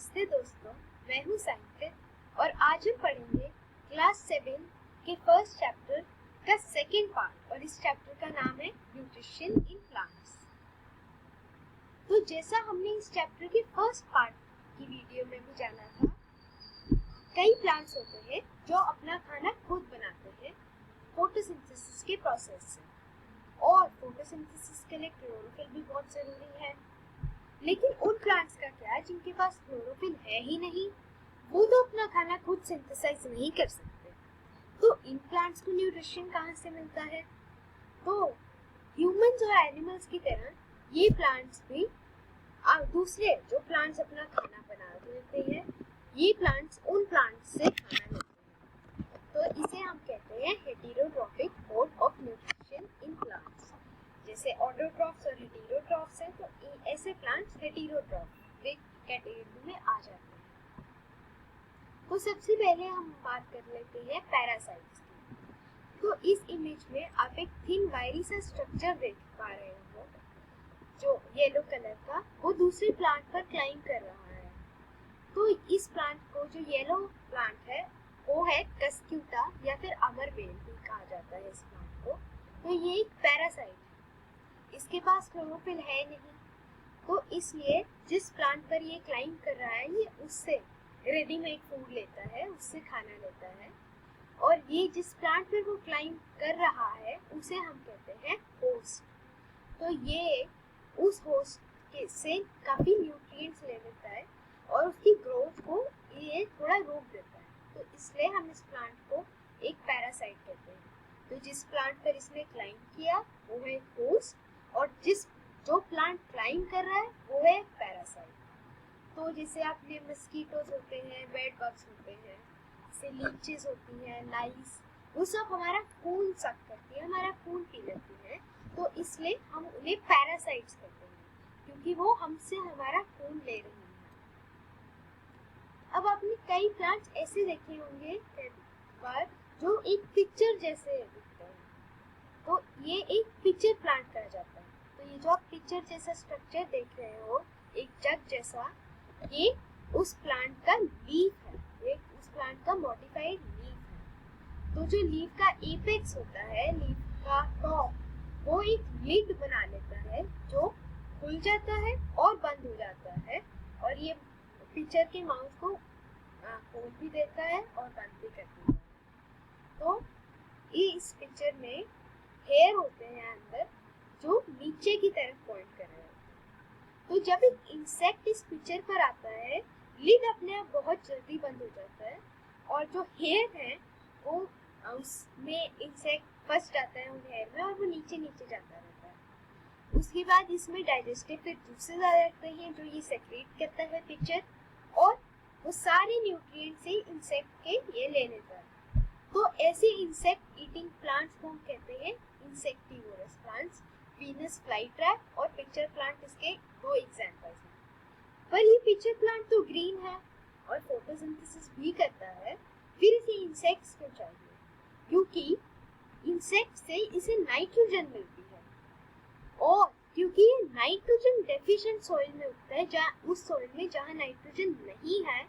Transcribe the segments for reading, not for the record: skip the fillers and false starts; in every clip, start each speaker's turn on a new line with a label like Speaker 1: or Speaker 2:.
Speaker 1: नमस्ते दोस्तों, मैं हूँ संकृत और आज हम पढ़ेंगे क्लास 7 के फर्स्ट चैप्टर का सेकेंड पार्ट और इस चैप्टर का नाम है न्यूट्रिशन इन प्लांट्स। तो जैसा हमने इस चैप्टर के फर्स्ट पार्ट की वीडियो में भी जाना था, कई प्लांट्स होते हैं जो अपना खाना खुद बनाते हैं फोटोसिंथेसिस के प्रोसेस से, और फोटोसिंथेसिस के लिए क्लोरोफिल भी बहुत ज़रूरी है। लेकिन उन प्लांट्स का क्या जिनके पास क्लोरोफिल है ही नहीं, वो तो अपना खाना खुद सिंथेसाइज नहीं कर सकते। तो इन प्लांट्स को न्यूट्रिशन कहाँ से मिलता है? तो ह्यूमंस और एनिमल्स की तरह ये प्लांट्स भी दूसरे जो प्लांट्स अपना खाना बना लेते हैं, ये प्लांट्स उन प्लांट्स से खाना लेते हैं। तो इसे हम कहते हैं heterotrophic mode of nutrition in plants. जैसे ऑटोट्रॉफ्स और हेटेरोट्रॉफ्स हैं, तो ऐसे प्लांट्स हेटेरोट्रॉफिक कैटेगरी में आ जाते हैं। तो सबसे पहले हम बात कर लेते हैं पैरासाइट्स की। तो इस इमेज में आप एक थिन वायरी सा स्ट्रक्चर देख पा रहे हो, जो येलो कलर का, वो दूसरे प्लांट पर क्लाइंब कर रहा है। तो इस प्लांट को, जो येलो प्लांट है, वो है कस्क्यूटा या फिर अमरबेल भी कहा जाता है इस प्लांट को। तो ये एक पैरासाइट है, इसके पास क्लोरोफिल है नहीं, तो इसलिए जिस प्लांट पर ये क्लाइंब कर रहा है, ये उससे रेडीमेड फूड लेता है, उससे खाना लेता है। और ये जिस प्लांट पर वो क्लाइंब कर रहा है, उसे हम कहते हैं होस्ट। तो ये उस होस्ट के से काफ़ी न्यूट्रिएंट्स ले लेता है और उसकी ग्रोथ को ये थोड़ा रोक देता है। तो इसलिए हम इस प्लांट को एक पैरासाइट कहते हैं। तो जिस प्लांट पर इसने क्लाइंब किया वो है होस्ट, और जो प्लांट क्लाइंब कर रहा है वो है पैरासाइट। तो जैसे आपने मस्कीटोज होते हैं, बेड बग्स होते हैं, जैसे लीचेस होती हैं, लाइस, वो सब हमारा खून सक करती है, हमारा खून पी लेती है। तो इसलिए हम उन्हें पैरासाइट्स कहते हैं, क्योंकि वो हमसे हमारा खून ले रही है। अब आपने कई प्लांट्स ऐसे देखे होंगे जो एक पिक्चर जैसे दिखते हैं, तो ये एक पिक्चर प्लांट कहा जाता है। तो ये जो आप पिक्चर जैसा स्ट्रक्चर देख रहे हो, एक जग जैसा, ये उस प्लांट का लीफ है, ये उस प्लांट का मॉडिफाइड लीफ है। तो जो लीफ का एपेक्स होता है, लीफ का टॉप, वो एक लिड बना लेता है जो खुल जाता है और बंद हो जाता है, और ये पिक्चर के माउथ को खोल भी देता है और बंद भी कर देता है। तो इस पिक्चर में हेयर होते हैं अंदर, जो नीचे की तरफ पॉइंट कर रहे हैं। तो जब एक इंसेक्ट इस पिक्चर पर आता है, लिड अपने आप बहुत जल्दी बंद हो जाता है, और जो हेयर है वो उसमें इंसेक्ट फंस जाता है उन हेयर में, और वो नीचे नीचे जाता रहता है। उसके बाद इसमें डाइजेस्टिव जूसेस आ जाते हैं जो ये सेक्रेट करता है पिक्चर, और वो सारे न्यूट्रिएंट से इंसेक्ट के ये ले लेता है। तो ऐसे इंसेक्ट ईटिंग प्लांट्स को हम कहते हैं इंसेक्टिवोरस प्लांट्स। वीनस फ्लाईट्रैप और पिक्चर प्लांट इसके दो एग्जांपल्स हैं। पर ये पिक्चर प्लांट तो ग्रीन है और फोटोसिंथेसिस भी करता है, फिर इसे इंसेक्ट्स क्यों चाहिए? क्योंकि इंसेक्ट से इसे नाइट्रोजन मिलती है, और क्योंकि ये नाइट्रोजन डेफिशिएंट सॉइल में उगता है, जहाँ उस सॉइल में जहाँ नाइट्रोजन नहीं है,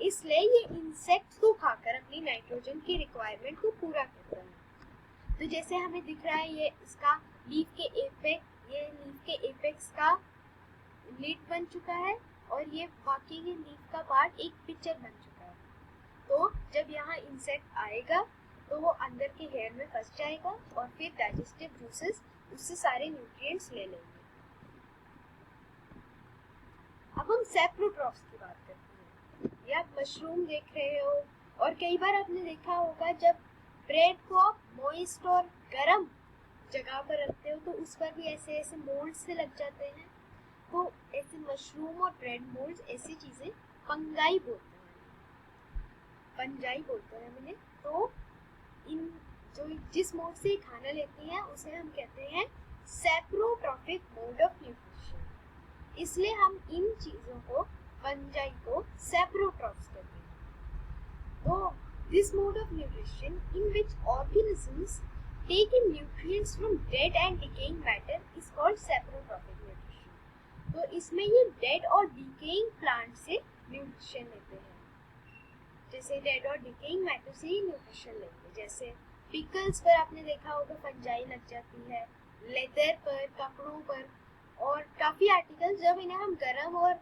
Speaker 1: इसलिए ये इंसेक्ट्स को खाकर अपनी नाइट्रोजन की रिक्वायरमेंट को पूरा करता है। तो जैसे हमें दिख रहा है, ये इसका लीफ के एपेक्स का लिड बन चुका है, और ये बाकी के लीफ का पार्ट एक पिक्चर बन चुका है। तो जब यहाँ इंसेक्ट आएगा तो वो अंदर के हेयर में फंस जाएगा, और फिर डाइजेस्टिव जूसेस उससे सारे न्यूट्रिएंट्स ले लेंगे। अब हम सैप्रोट्रॉफ्स की बात करते हैं। ये आप मशरूम देख रहे हो, और कई बार आपने देखा होगा जब ब्रेड को आप मॉइस्ट और गर्म जगह पर रखते हो, तो उस पर भी ऐसे ऐसे मोल्ड से लग जाते हैं। तो ऐसे मशरूम और ब्रेड मोल्ड्स, ऐसी चीजें फंगाई बोलते हैं मैंने। तो इन जो जिस मोड से खाना लेती हैं उसे हम कहते हैं सैप्रोट्रॉफिक मोड ऑफ न्यूट्रिशन। इसलिए हम इन चीजों को, फंजाई को, सैप्रोट्रॉफ्स कहते हैं। तो this mode of nutrition in which organisms take in nutrients from dead and decaying matter is called saprotrophic nutrition. तो इसमें ये डेड और डिकेइंग प्लांट से न्यूट्रिशन लेते हैं। जैसे डेड और डिकेइंग मैटर से ही न्यूट्रिशन लेंगे। जैसे पिकल्स पर आपने देखा होगा फंजाई लग जाती है, लेदर पर, कपड़ों पर, और काफ़ी आर्टिकल्स जब इन्हें हम गर्म और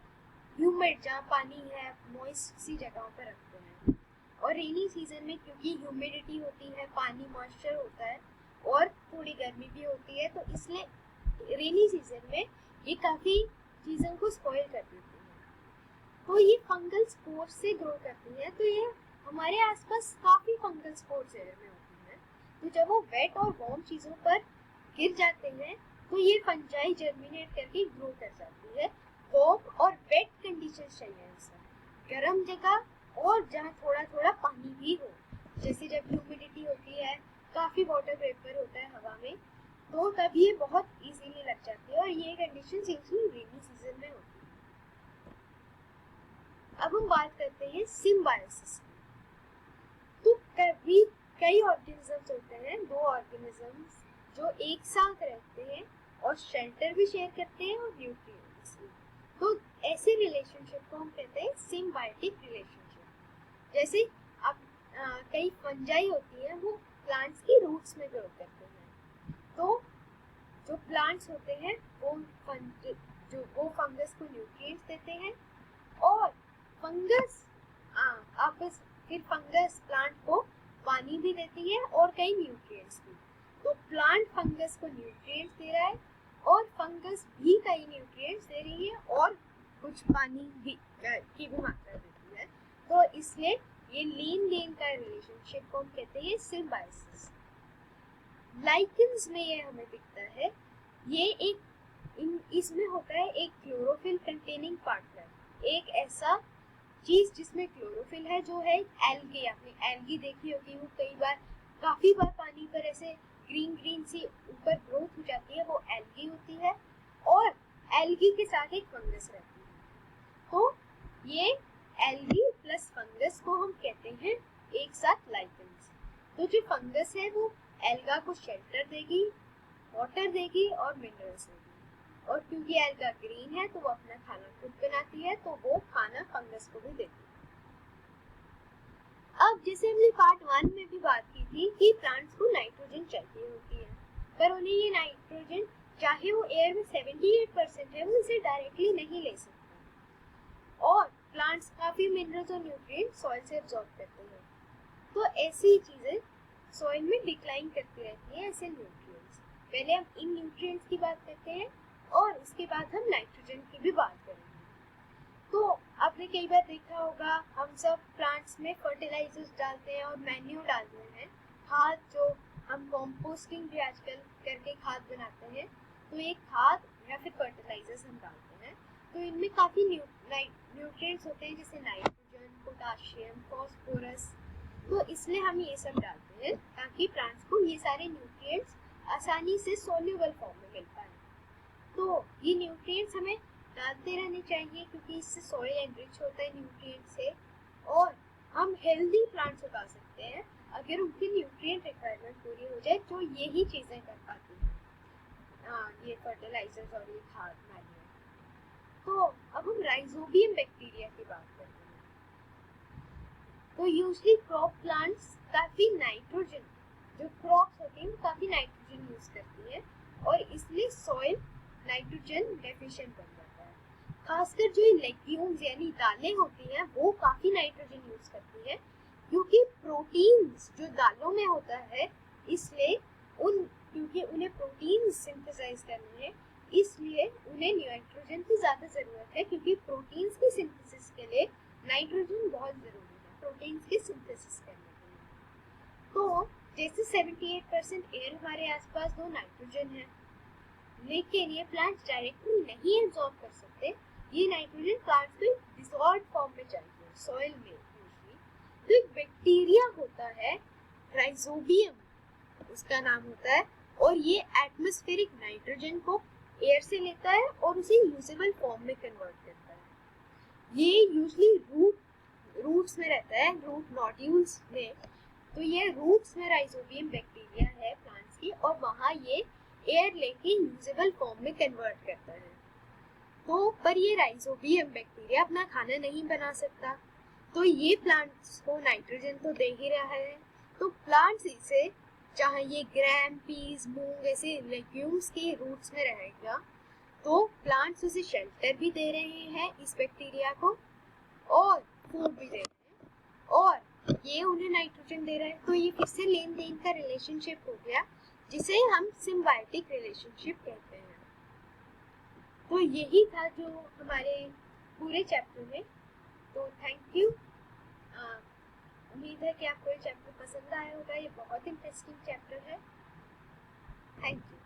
Speaker 1: ह्यूमिड जहाँ पानी है मॉइस्ट सी जगहों पर रखते हैं। और रेनी सीजन में क्योंकि ह्यूमिडिटी होती है, पानी मॉइस्चर होता है और थोड़ी गर्मी भी होती है, तो इसलिए रेनी सीजन में ये काफ़ी चीज़ों को स्पॉइल कर देती है। तो ये फंगल स्पोर्स से ग्रो करती है। तो ये हमारे आसपास काफ़ी फंगल स्पोर्स एरिया में होती है। तो जब वो वेट और वार्म चीज़ों पर गिर जाते हैं तो ये फंजाई जर्मिनेट करके ग्रो कर जाती है। वार्म और वेट कंडीशन चाहिए इसे, गर्म जगह और जहाँ थोड़ा थोड़ा पानी भी हो। जैसे जब ह्यूमिडिटी होती है, काफ़ी वाटर वेपर होता है हवा में, तो तब ये बहुत इजीली लग जाती है और ये कंडीशन यूजुअली रेनी सीजन में होती है। अब हम बात करते हैं सिम्बायोसिस की। तो कई ऑर्गेनिजम्स होते हैं, दो ऑर्गेनिजम्स जो एक साथ रहते हैं और शेल्टर भी शेयर करते हैं और न्यूट्रिएंट्स भी। तो ऐसे रिलेशनशिप को हम कहते हैं सिम्बायोटिक रिलेशनशिप। जैसे अब कई फंजाई होती हैं, वो प्लांट्स की रूट्स में ग्रो करते हैं। तो जो प्लांट्स होते हैं वो फंगस को न्यूट्रिएंट्स देते हैं और फंगस फिर फंगस प्लांट को पानी भी देती है और कई न्यूट्रिएंट्स भी। तो प्लांट फंगस को न्यूट्रिएंट्स दे रहा है और फंगस भी कई न्यूट्रिएंट्स दे रही है और कुछ पानी भी की भी मात्रा देती है। तो इसलिए ये लीन देन का रिलेशनशिप को हम कहते हैं सिम्बायोसिस। लाइकेंस में ये हमें दिखता है। ये इसमें होता है एक क्लोरोफिल कंटेनिंग पार्टनर, एक ऐसा चीज जिसमें क्लोरोफिल है, जो है एल्गी। आपने एल्गी देखी होगी, वो काफी बार पानी पर ऐसे ग्रीन ग्रीन सी ऊपर ग्रोथ हो जाती है, वो एल्गी होती है और एल्गी के साथ एक फंगस रहती है। तो ये एल्गी प्लस फंगस को हम कहते हैं एक साथ लाइकेंस। तो जो फंगस है वो एल्गा को शेल्टर देगी, वाटर देगी और मिनरल्स देगी, और क्योंकि एल्गा ग्रीन है तो वो अपना खाना खुद बनाती है, तो वो खाना फंगस को भी देती है। अब जैसे हमने पार्ट 1 में भी बात की थी कि प्लांट्स को नाइट्रोजन चाहिए होती है, पर उन्हें ये नाइट्रोजन चाहे वो एयर में 78% है, वो इसे डायरेक्टली नहीं ले सकते और प्लांट्स काफी मिनरल्स और न्यूट्रिएंट सॉइल से एब्जॉर्ब करते हैं। तो ऐसी चीजें सॉइल में डिक्लाइन करती रहती है, ऐसे न्यूट्रिएंट्स। पहले हम इन न्यूट्रिएंट्स की बात करते हैं और उसके बाद हम नाइट्रोजन की भी बात करेंगे। तो आपने कई बार देखा होगा, हम सब प्लांट्स में फर्टिलाइजर्स डालते हैं और मैन्यूर डालते हैं, खाद जो हम कंपोस्टिंग भी आजकल करके खाद बनाते हैं, तो ये खाद या फिर फर्टिलाइजर्स हम डालते हैं। तो इनमें काफ़ी न्यूट्रिएंट्स होते हैं, जैसे नाइट्रोजन, पोटाशियम, फॉस्फोरस। तो इसलिए हम ये सब डालते हैं ताकि प्लांट्स को ये सारे न्यूट्रिएंट्स आसानी से सोल्यूबल फॉर्म में मिल पाए। तो ये न्यूट्रिएंट्स हमें डालते रहने चाहिए क्योंकि इससे सॉइल एनरिच होता है न्यूट्रिएंट से, और हम हेल्दी प्लांट्स उगा सकते हैं अगर उनकी न्यूट्रिएंट रिक्वायरमेंट पूरी हो जाए, जो यही चीज़ें कर पाती हैं, ये फर्टिलाइजर्स और ये खाद मैन्यूर। तो अब हम राइजोबियम बैक्टीरिया की बात करते हैं। तो यूजली क्रॉप प्लांट्स काफ़ी नाइट्रोजन, जो क्रॉप्स होती हैं काफ़ी नाइट्रोजन यूज़ करती है और इसलिए सॉइल नाइट्रोजन डेफिशिएंट बन जाता है। खासकर जो लेग्यूम्स यानी दालें होती हैं वो काफ़ी नाइट्रोजन यूज़ करती है, क्योंकि प्रोटीन्स जो दालों में होता है, इसलिए क्योंकि उन्हें प्रोटीन सिंथेसाइज करने हैं, इसलिए उन्हें नाइट्रोजन की ज़्यादा ज़रूरत है, क्योंकि प्रोटीन्स की सिंथेसिस के लिए नाइट्रोजन बहुत ज़रूरी है प्रोटीन्स की सिंथेसिस करने के लिए। तो जैसे 78% एयर हमारे आसपास दो नाइट्रोजन है, लेकिन ये प्लांट्स डायरेक्टली नहीं एब्जॉर्ब कर सकते। ये नाइट्रोजन प्लांट्स को डिसॉल्व फॉर्म में चाहिए सॉइल में यूजुअली। तो एक बैक्टीरिया होता है राइजोबियम, उसका नाम होता है, और ये एटमॉस्फेरिक नाइट्रोजन को एयर से लेता है और उसे यूजेबल फॉर्म में कन्वर्ट करता है। ये यूजुअली रूट्स में रहता है, रूट नोड्यूल्स में। तो ये रूट्स में राइजोबियम बैक्टीरिया है प्लांट्स की, और वहाँ ये एयर लेके यूजेबल फॉर्म में कन्वर्ट करता है। तो पर ये राइजोबियम बैक्टीरिया अपना खाना नहीं बना सकता, तो ये प्लांट्स को नाइट्रोजन तो दे ही रहा है। तो प्लांट्स इसे, चाहे ये ग्राम, पीस, मूंग ऐसे लेग्यूम्स के रूट्स में रहेगा, तो प्लांट्स उसे शेल्टर भी दे रहे हैं इस बैक्टीरिया को और फूड भी दे रहे हैं, और ये उन्हें नाइट्रोजन दे रहा है। तो ये फिर से लेन देन का रिलेशनशिप हो गया, जिसे हम सिम्बायोटिक रिलेशनशिप कहते हैं। तो यही था जो हमारे पूरे चैप्टर में। तो थैंक यू। उम्मीद है कि आपको ये चैप्टर पसंद आया होगा। ये बहुत इंटरेस्टिंग चैप्टर है। Thank you.